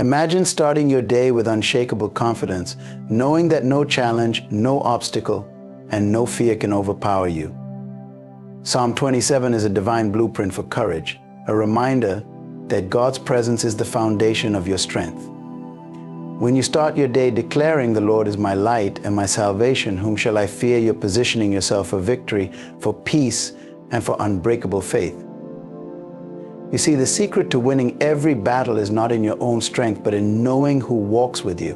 Imagine starting your day with unshakable confidence, knowing that no challenge, no obstacle, and no fear can overpower you. Psalm 27 is a divine blueprint for courage, a reminder that God's presence is the foundation of your strength. When you start your day declaring, "The Lord is my light and my salvation, whom shall I fear?" you're positioning yourself for victory, for peace, and for unbreakable faith. You see, the secret to winning every battle is not in your own strength, but in knowing who walks with you.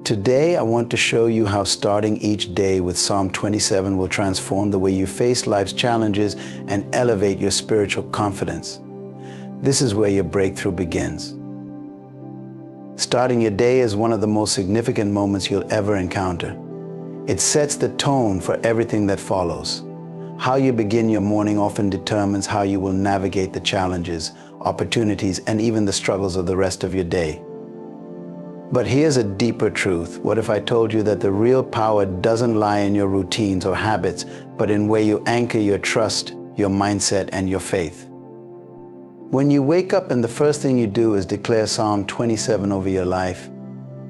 Today, I want to show you how starting each day with Psalm 27 will transform the way you face life's challenges and elevate your spiritual confidence. This is where your breakthrough begins. Starting your day is one of the most significant moments you'll ever encounter. It sets the tone for everything that follows. How you begin your morning often determines how you will navigate the challenges, opportunities, and even the struggles of the rest of your day. But here's a deeper truth. What if I told you that the real power doesn't lie in your routines or habits, but in where you anchor your trust, your mindset, and your faith? When you wake up and the first thing you do is declare Psalm 27 over your life,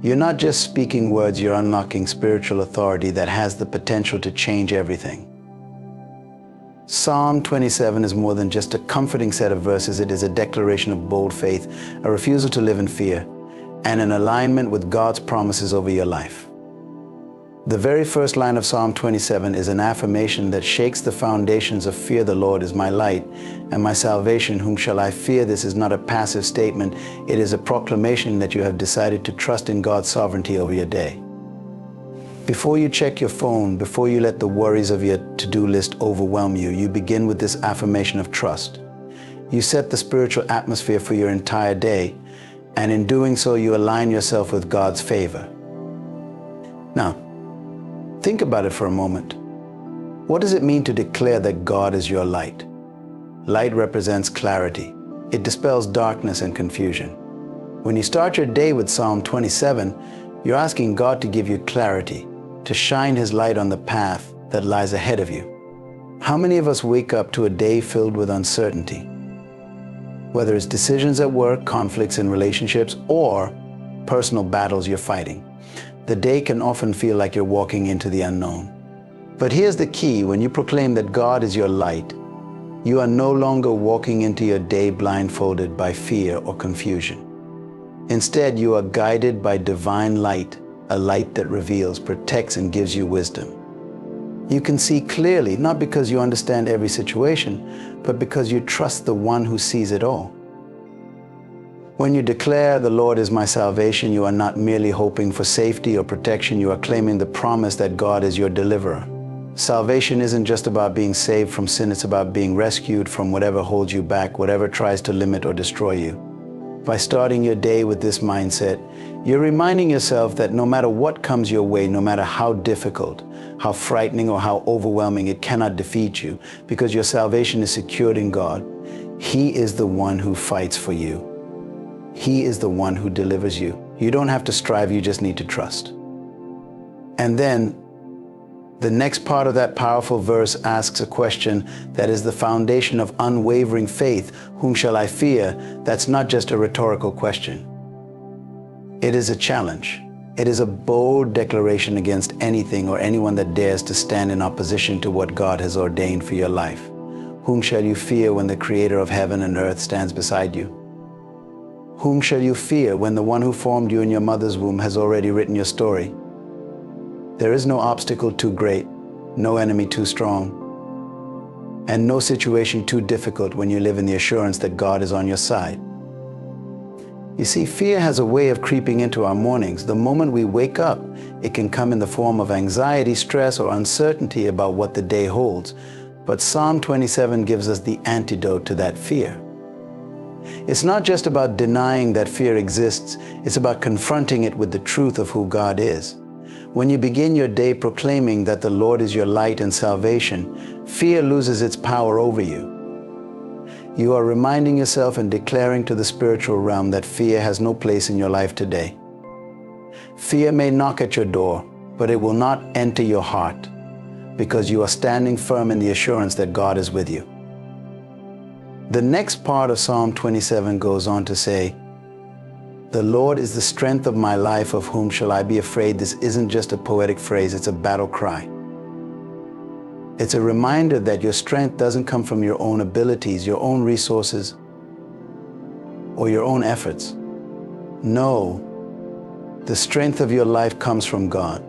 you're not just speaking words, you're unlocking spiritual authority that has the potential to change everything. Psalm 27 is more than just a comforting set of verses. It is a declaration of bold faith, a refusal to live in fear, and an alignment with God's promises over your life. The very first line of Psalm 27 is an affirmation that shakes the foundations of fear. "The Lord is my light and my salvation, whom shall I fear?" This is not a passive statement. It is a proclamation that you have decided to trust in God's sovereignty over your day. Before you check your phone, before you let the worries of your to-do list overwhelm you, you begin with this affirmation of trust. You set the spiritual atmosphere for your entire day, and in doing so, you align yourself with God's favor. Now, think about it for a moment. What does it mean to declare that God is your light? Light represents clarity. It dispels darkness and confusion. When you start your day with Psalm 27, you're asking God to give you clarity, to shine His light on the path that lies ahead of you. How many of us wake up to a day filled with uncertainty? Whether it's decisions at work, conflicts in relationships, or personal battles you're fighting, the day can often feel like you're walking into the unknown. But here's the key: when you proclaim that God is your light, you are no longer walking into your day blindfolded by fear or confusion. Instead, you are guided by divine light, a light that reveals, protects, and gives you wisdom. You can see clearly, not because you understand every situation, but because you trust the one who sees it all. When you declare, "The Lord is my salvation," you are not merely hoping for safety or protection. You are claiming the promise that God is your deliverer. Salvation isn't just about being saved from sin. It's about being rescued from whatever holds you back, whatever tries to limit or destroy you. By starting your day with this mindset, you're reminding yourself that no matter what comes your way, no matter how difficult, how frightening, or how overwhelming, it cannot defeat you, because your salvation is secured in God. He is the one who fights for you. He is the one who delivers you. You don't have to strive, you just need to trust. And then, the next part of that powerful verse asks a question that is the foundation of unwavering faith. Whom shall I fear? That's not just a rhetorical question. It is a challenge. It is a bold declaration against anything or anyone that dares to stand in opposition to what God has ordained for your life. Whom shall you fear when the Creator of heaven and earth stands beside you? Whom shall you fear when the one who formed you in your mother's womb has already written your story? There is no obstacle too great, no enemy too strong, and no situation too difficult when you live in the assurance that God is on your side. You see, fear has a way of creeping into our mornings. The moment we wake up, it can come in the form of anxiety, stress, or uncertainty about what the day holds. But Psalm 27 gives us the antidote to that fear. It's not just about denying that fear exists. It's about confronting it with the truth of who God is. When you begin your day proclaiming that the Lord is your light and salvation, fear loses its power over you. You are reminding yourself and declaring to the spiritual realm that fear has no place in your life today. Fear may knock at your door, but it will not enter your heart, because you are standing firm in the assurance that God is with you. The next part of Psalm 27 goes on to say, The Lord is the strength of my life, of whom shall I be afraid? This isn't just a poetic phrase, it's a battle cry. It's a reminder that your strength doesn't come from your own abilities, your own resources, or your own efforts. No, the strength of your life comes from God.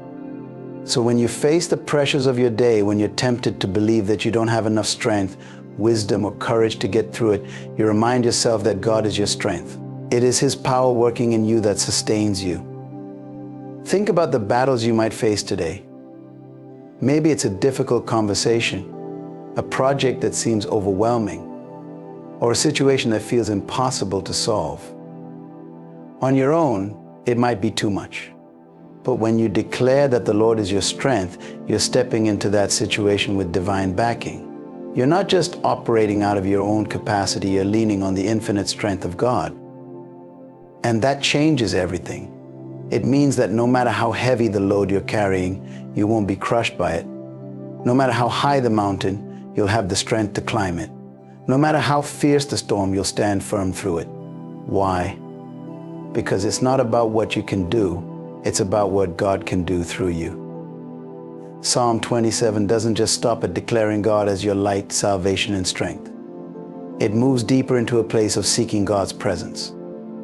So when you face the pressures of your day, when you're tempted to believe that you don't have enough strength, wisdom, or courage to get through it, you remind yourself that God is your strength. It is His power working in you that sustains you. Think about the battles you might face today. Maybe it's a difficult conversation, a project that seems overwhelming, or a situation that feels impossible to solve. On your own, it might be too much. But when you declare that the Lord is your strength, you're stepping into that situation with divine backing. You're not just operating out of your own capacity, you're leaning on the infinite strength of God. And that changes everything. It means that no matter how heavy the load you're carrying, you won't be crushed by it. No matter how high the mountain, you'll have the strength to climb it. No matter how fierce the storm, you'll stand firm through it. Why? Because it's not about what you can do, it's about what God can do through you. Psalm 27 doesn't just stop at declaring God as your light, salvation, and strength. It moves deeper into a place of seeking God's presence.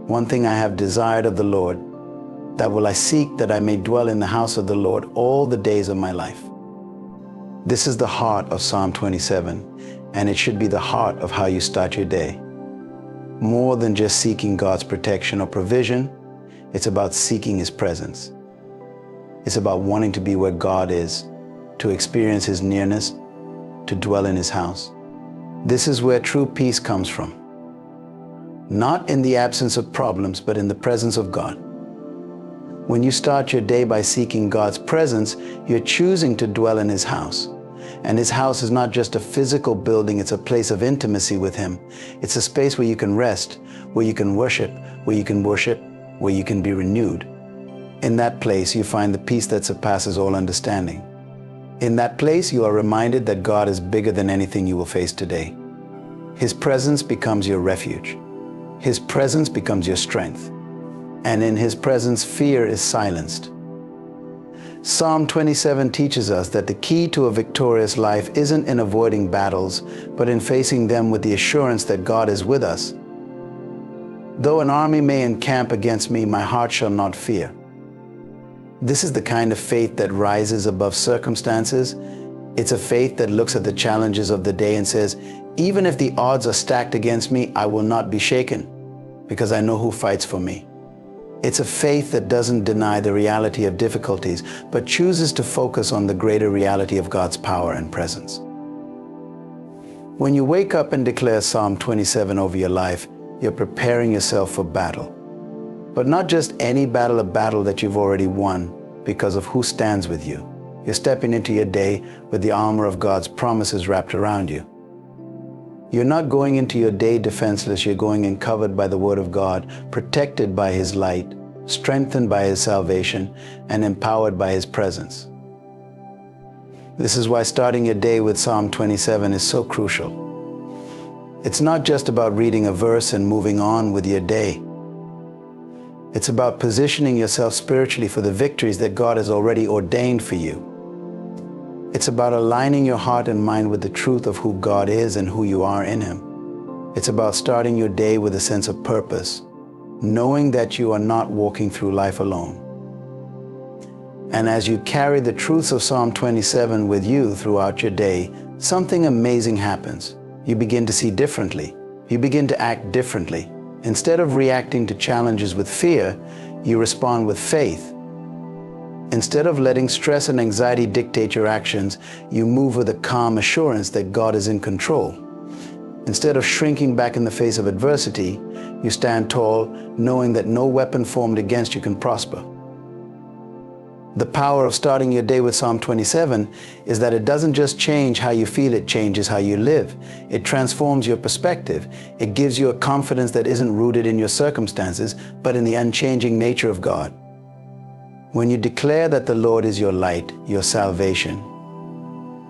One thing I have desired of the Lord, that will I seek, that I may dwell in the house of the Lord all the days of my life. This is the heart of Psalm 27, and it should be the heart of how you start your day. More than just seeking God's protection or provision, it's about seeking His presence. It's about wanting to be where God is, to experience His nearness, to dwell in His house. This is where true peace comes from. Not in the absence of problems, but in the presence of God. When you start your day by seeking God's presence, you're choosing to dwell in His house. And His house is not just a physical building, it's a place of intimacy with Him. It's a space where you can rest, where you can worship, where you can be renewed. In that place, you find the peace that surpasses all understanding. In that place, you are reminded that God is bigger than anything you will face today. His presence becomes your refuge. His presence becomes your strength. And in His presence, fear is silenced. Psalm 27 teaches us that the key to a victorious life isn't in avoiding battles, but in facing them with the assurance that God is with us. Though an army may encamp against me, my heart shall not fear. This is the kind of faith that rises above circumstances. It's a faith that looks at the challenges of the day and says, even if the odds are stacked against me, I will not be shaken, because I know who fights for me. It's a faith that doesn't deny the reality of difficulties, but chooses to focus on the greater reality of God's power and presence. When you wake up and declare Psalm 27 over your life, you're preparing yourself for battle. But not just any battle, a battle that you've already won because of who stands with you. You're stepping into your day with the armor of God's promises wrapped around you. You're not going into your day defenseless, you're going in covered by the Word of God, protected by His light, strengthened by His salvation, and empowered by His presence. This is why starting your day with Psalm 27 is so crucial. It's not just about reading a verse and moving on with your day. It's about positioning yourself spiritually for the victories that God has already ordained for you. It's about aligning your heart and mind with the truth of who God is and who you are in Him. It's about starting your day with a sense of purpose, knowing that you are not walking through life alone. And as you carry the truths of Psalm 27 with you throughout your day, something amazing happens. You begin to see differently. You begin to act differently. Instead of reacting to challenges with fear, you respond with faith. Instead of letting stress and anxiety dictate your actions, you move with a calm assurance that God is in control. Instead of shrinking back in the face of adversity, you stand tall, knowing that no weapon formed against you can prosper. The power of starting your day with Psalm 27 is that it doesn't just change how you feel, it changes how you live. It transforms your perspective. It gives you a confidence that isn't rooted in your circumstances, but in the unchanging nature of God. When you declare that the Lord is your light, your salvation,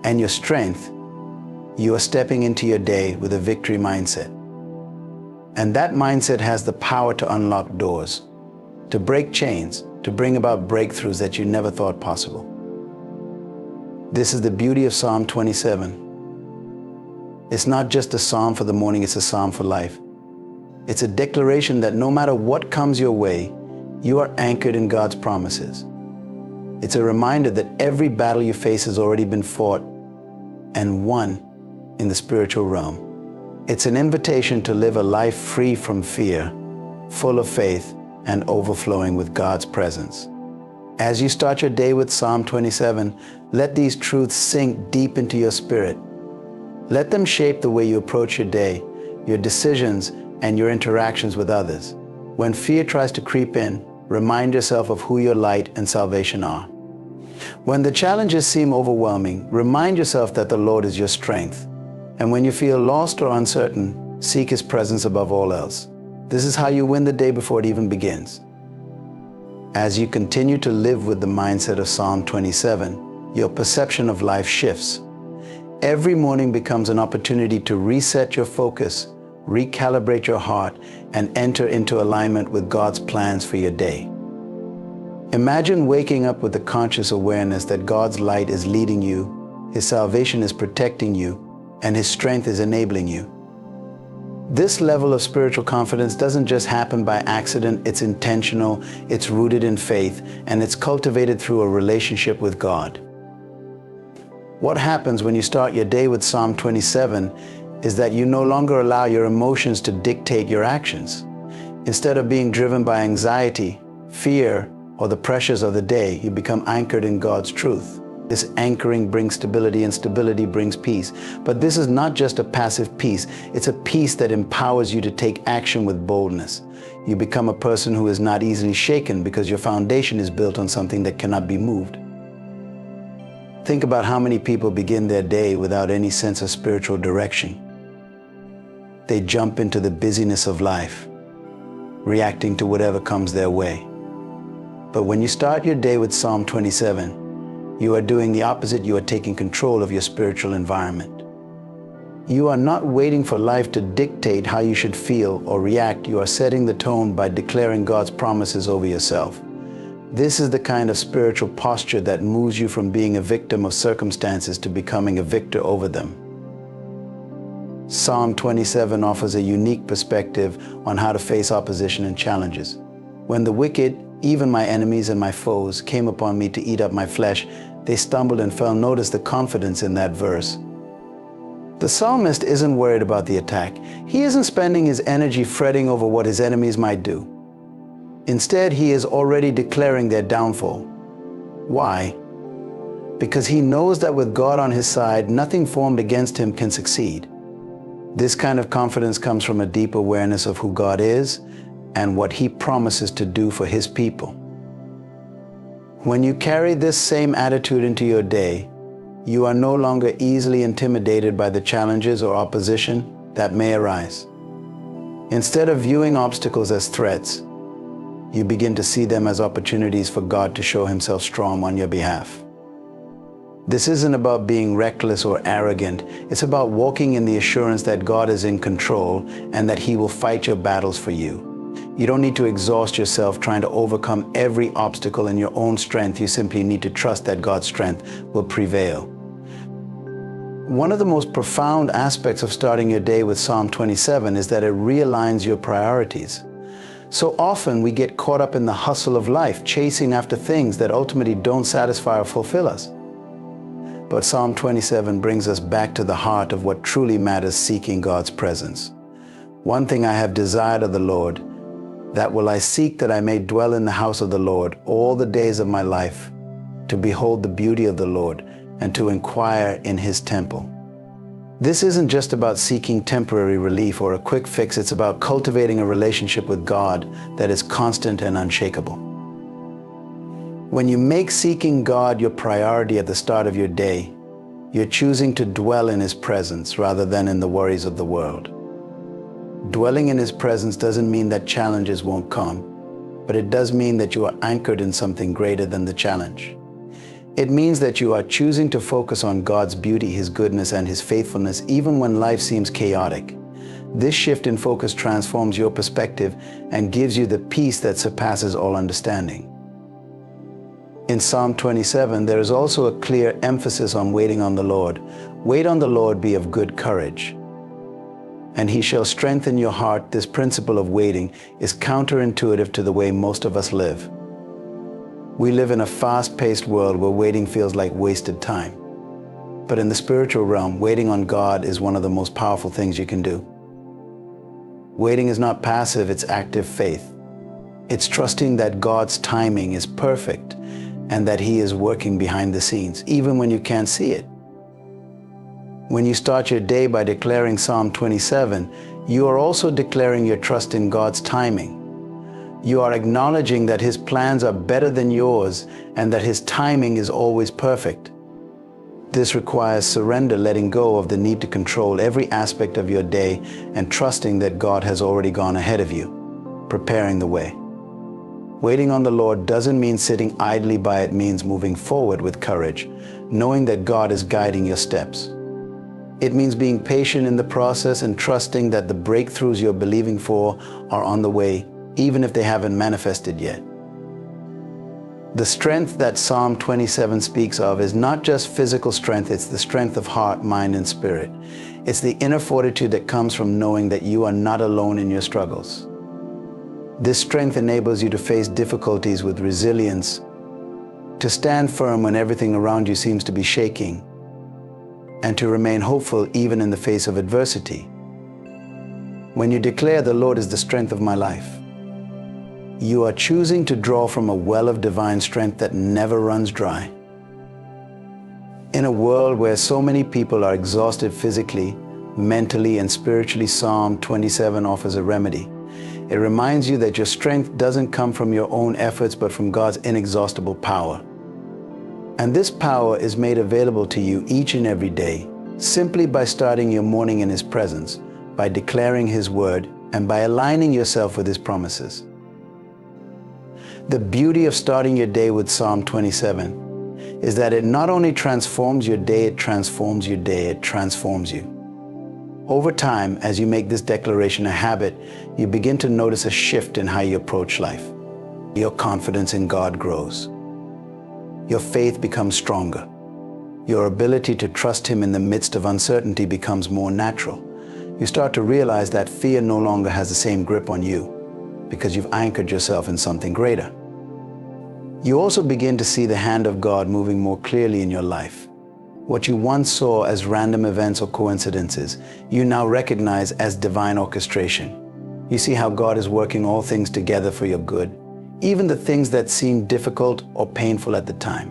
and your strength, you are stepping into your day with a victory mindset. And that mindset has the power to unlock doors. to break chains, to bring about breakthroughs that you never thought possible. This is the beauty of Psalm 27. It's not just a psalm for the morning, it's a psalm for life. It's a declaration that no matter what comes your way, you are anchored in God's promises. It's a reminder that every battle you face has already been fought and won in the spiritual realm. It's an invitation to live a life free from fear, full of faith, and overflowing with God's presence. As you start your day with Psalm 27, let these truths sink deep into your spirit. Let them shape the way you approach your day, your decisions, and your interactions with others. When fear tries to creep in, remind yourself of who your light and salvation are. When the challenges seem overwhelming, remind yourself that the Lord is your strength. And when you feel lost or uncertain, seek His presence above all else. This is how you win the day before it even begins. As you continue to live with the mindset of Psalm 27, your perception of life shifts. Every morning becomes an opportunity to reset your focus, recalibrate your heart, and enter into alignment with God's plans for your day. Imagine waking up with the conscious awareness that God's light is leading you, His salvation is protecting you, and His strength is enabling you. This level of spiritual confidence doesn't just happen by accident, it's intentional, it's rooted in faith, and it's cultivated through a relationship with God. What happens when you start your day with Psalm 27 is that you no longer allow your emotions to dictate your actions. Instead of being driven by anxiety, fear, or the pressures of the day, you become anchored in God's truth. This anchoring brings stability, and stability brings peace. But this is not just a passive peace. It's a peace that empowers you to take action with boldness. You become a person who is not easily shaken because your foundation is built on something that cannot be moved. Think about how many people begin their day without any sense of spiritual direction. They jump into the busyness of life, reacting to whatever comes their way. But when you start your day with Psalm 27, you are doing the opposite. You are taking control of your spiritual environment. You are not waiting for life to dictate how you should feel or react. You are setting the tone by declaring God's promises over yourself. This is the kind of spiritual posture that moves you from being a victim of circumstances to becoming a victor over them. Psalm 27 offers a unique perspective on how to face opposition and challenges. When the wicked, even my enemies and my foes, came upon me to eat up my flesh, they stumbled and fell. Notice the confidence in that verse. The psalmist isn't worried about the attack. He isn't spending his energy fretting over what his enemies might do. Instead, he is already declaring their downfall. Why? Because he knows that with God on his side, nothing formed against him can succeed. This kind of confidence comes from a deep awareness of who God is and what He promises to do for His people. When you carry this same attitude into your day, you are no longer easily intimidated by the challenges or opposition that may arise. Instead of viewing obstacles as threats, you begin to see them as opportunities for God to show Himself strong on your behalf. This isn't about being reckless or arrogant. It's about walking in the assurance that God is in control and that He will fight your battles for you. You don't need to exhaust yourself trying to overcome every obstacle in your own strength. You simply need to trust that God's strength will prevail. One of the most profound aspects of starting your day with Psalm 27 is that it realigns your priorities. So often we get caught up in the hustle of life, chasing after things that ultimately don't satisfy or fulfill us. But Psalm 27 brings us back to the heart of what truly matters, seeking God's presence. One thing I have desired of the Lord, that will I seek, that I may dwell in the house of the Lord all the days of my life, to behold the beauty of the Lord and to inquire in His temple. This isn't just about seeking temporary relief or a quick fix. It's about cultivating a relationship with God that is constant and unshakable. When you make seeking God your priority at the start of your day, you're choosing to dwell in His presence rather than in the worries of the world. Dwelling in His presence doesn't mean that challenges won't come, but it does mean that you are anchored in something greater than the challenge. It means that you are choosing to focus on God's beauty, His goodness, and His faithfulness even when life seems chaotic. This shift in focus transforms your perspective and gives you the peace that surpasses all understanding. In Psalm 27, there is also a clear emphasis on waiting on the Lord. Wait on the Lord, be of good courage, and He shall strengthen your heart. This principle of waiting is counterintuitive to the way most of us live. We live in a fast-paced world where waiting feels like wasted time. But in the spiritual realm, waiting on God is one of the most powerful things you can do. Waiting is not passive, it's active faith. It's trusting that God's timing is perfect and that He is working behind the scenes, even when you can't see it. When you start your day by declaring Psalm 27, you are also declaring your trust in God's timing. You are acknowledging that His plans are better than yours and that His timing is always perfect. This requires surrender, letting go of the need to control every aspect of your day and trusting that God has already gone ahead of you, preparing the way. Waiting on the Lord doesn't mean sitting idly by. It means moving forward with courage, knowing that God is guiding your steps. It means being patient in the process and trusting that the breakthroughs you're believing for are on the way, even if they haven't manifested yet. The strength that Psalm 27 speaks of is not just physical strength, it's the strength of heart, mind, and spirit. It's the inner fortitude that comes from knowing that you are not alone in your struggles. This strength enables you to face difficulties with resilience, to stand firm when everything around you seems to be shaking, and to remain hopeful even in the face of adversity. When you declare, "The Lord is the strength of my life," you are choosing to draw from a well of divine strength that never runs dry. In a world where so many people are exhausted physically, mentally, and spiritually, Psalm 27 offers a remedy. It reminds you that your strength doesn't come from your own efforts, but from God's inexhaustible power. And this power is made available to you each and every day, simply by starting your morning in His presence, by declaring His word, and by aligning yourself with His promises. The beauty of starting your day with Psalm 27 is that it not only transforms your day, it transforms your day, it transforms you. Over time, as you make this declaration a habit, you begin to notice a shift in how you approach life. Your confidence in God grows. Your faith becomes stronger. Your ability to trust Him in the midst of uncertainty becomes more natural. You start to realize that fear no longer has the same grip on you because you've anchored yourself in something greater. You also begin to see the hand of God moving more clearly in your life. What you once saw as random events or coincidences, you now recognize as divine orchestration. You see how God is working all things together for your good, even the things that seem difficult or painful at the time.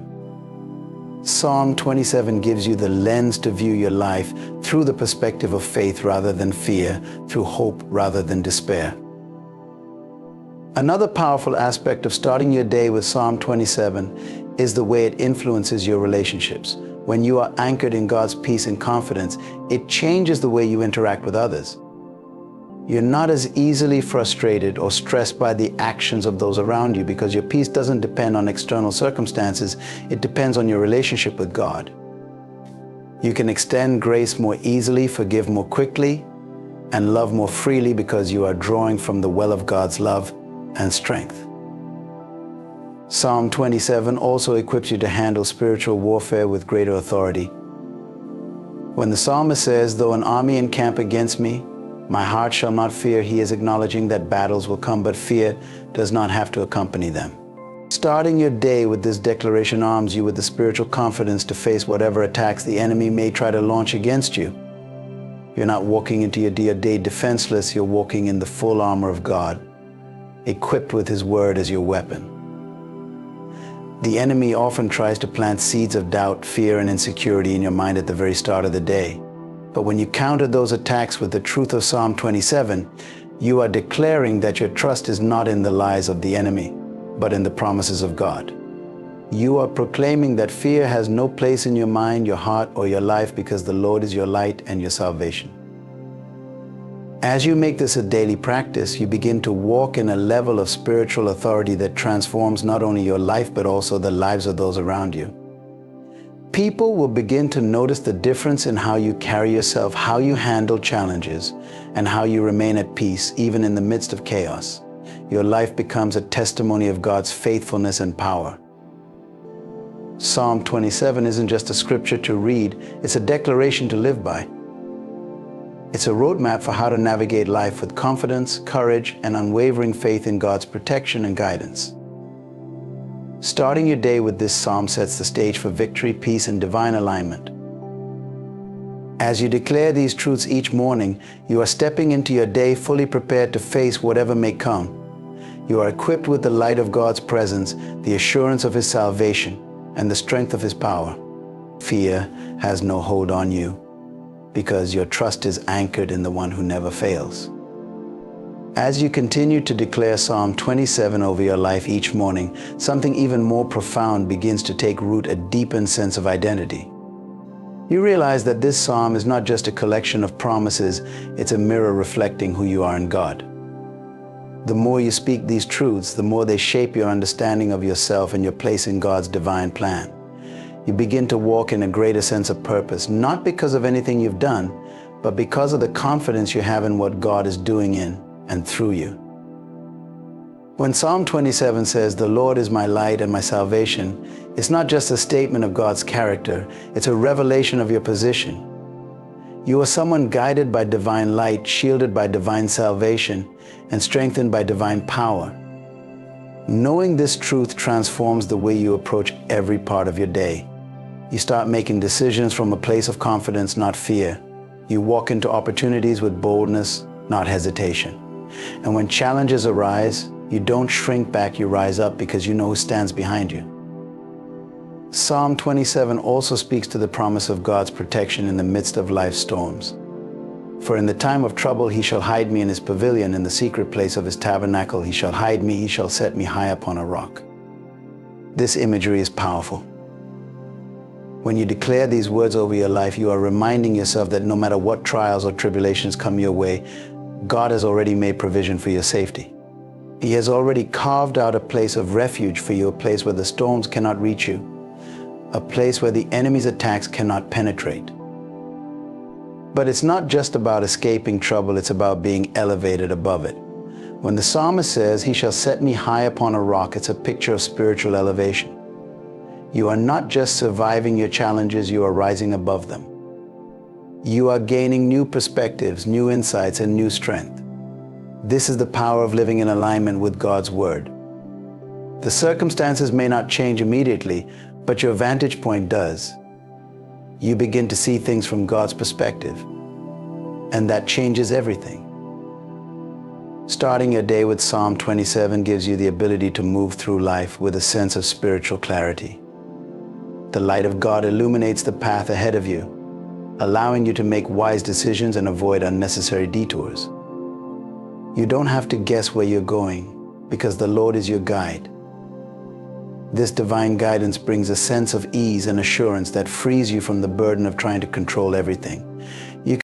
Psalm 27 gives you the lens to view your life through the perspective of faith rather than fear, through hope rather than despair. Another powerful aspect of starting your day with Psalm 27 is the way it influences your relationships. When you are anchored in God's peace and confidence, it changes the way you interact with others. You're not as easily frustrated or stressed by the actions of those around you because your peace doesn't depend on external circumstances, it depends on your relationship with God. You can extend grace more easily, forgive more quickly, and love more freely because you are drawing from the well of God's love and strength. Psalm 27 also equips you to handle spiritual warfare with greater authority. When the psalmist says, "Though an army encamp against me, my heart shall not fear," he is acknowledging that battles will come, but fear does not have to accompany them. Starting your day with this declaration arms you with the spiritual confidence to face whatever attacks the enemy may try to launch against you. You're not walking into your day defenseless, you're walking in the full armor of God, equipped with His word as your weapon. The enemy often tries to plant seeds of doubt, fear, and insecurity in your mind at the very start of the day. But when you counter those attacks with the truth of Psalm 27, you are declaring that your trust is not in the lies of the enemy, but in the promises of God. You are proclaiming that fear has no place in your mind, your heart, or your life because the Lord is your light and your salvation. As you make this a daily practice, you begin to walk in a level of spiritual authority that transforms not only your life, but also the lives of those around you. People will begin to notice the difference in how you carry yourself, how you handle challenges, and how you remain at peace, even in the midst of chaos. Your life becomes a testimony of God's faithfulness and power. Psalm 27 isn't just a scripture to read, it's a declaration to live by. It's a roadmap for how to navigate life with confidence, courage, and unwavering faith in God's protection and guidance. Starting your day with this psalm sets the stage for victory, peace, and divine alignment. As you declare these truths each morning, you are stepping into your day fully prepared to face whatever may come. You are equipped with the light of God's presence, the assurance of His salvation, and the strength of His power. Fear has no hold on you, because your trust is anchored in the one who never fails. As you continue to declare Psalm 27 over your life each morning, something even more profound begins to take root, a deepened sense of identity. You realize that this psalm is not just a collection of promises, it's a mirror reflecting who you are in God. The more you speak these truths, the more they shape your understanding of yourself and your place in God's divine plan. You begin to walk in a greater sense of purpose, not because of anything you've done, but because of the confidence you have in what God is doing in and through you. When Psalm 27 says, "The Lord is my light and my salvation," it's not just a statement of God's character, it's a revelation of your position. You are someone guided by divine light, shielded by divine salvation, and strengthened by divine power. Knowing this truth transforms the way you approach every part of your day. You start making decisions from a place of confidence, not fear. You walk into opportunities with boldness, not hesitation. And when challenges arise, you don't shrink back, you rise up because you know who stands behind you. Psalm 27 also speaks to the promise of God's protection in the midst of life's storms. "For in the time of trouble he shall hide me in his pavilion, in the secret place of his tabernacle he shall hide me, he shall set me high upon a rock." This imagery is powerful. When you declare these words over your life, you are reminding yourself that no matter what trials or tribulations come your way, God has already made provision for your safety. He has already carved out a place of refuge for you, a place where the storms cannot reach you, a place where the enemy's attacks cannot penetrate. But it's not just about escaping trouble, it's about being elevated above it. When the psalmist says, "He shall set me high upon a rock," it's a picture of spiritual elevation. You are not just surviving your challenges, you are rising above them. You are gaining new perspectives, new insights, and new strength. This is the power of living in alignment with God's Word. The circumstances may not change immediately, but your vantage point does. You begin to see things from God's perspective, and that changes everything. Starting your day with Psalm 27 gives you the ability to move through life with a sense of spiritual clarity. The light of God illuminates the path ahead of you, allowing you to make wise decisions and avoid unnecessary detours. You don't have to guess where you're going, because the Lord is your guide. This divine guidance brings a sense of ease and assurance that frees you from the burden of trying to control everything.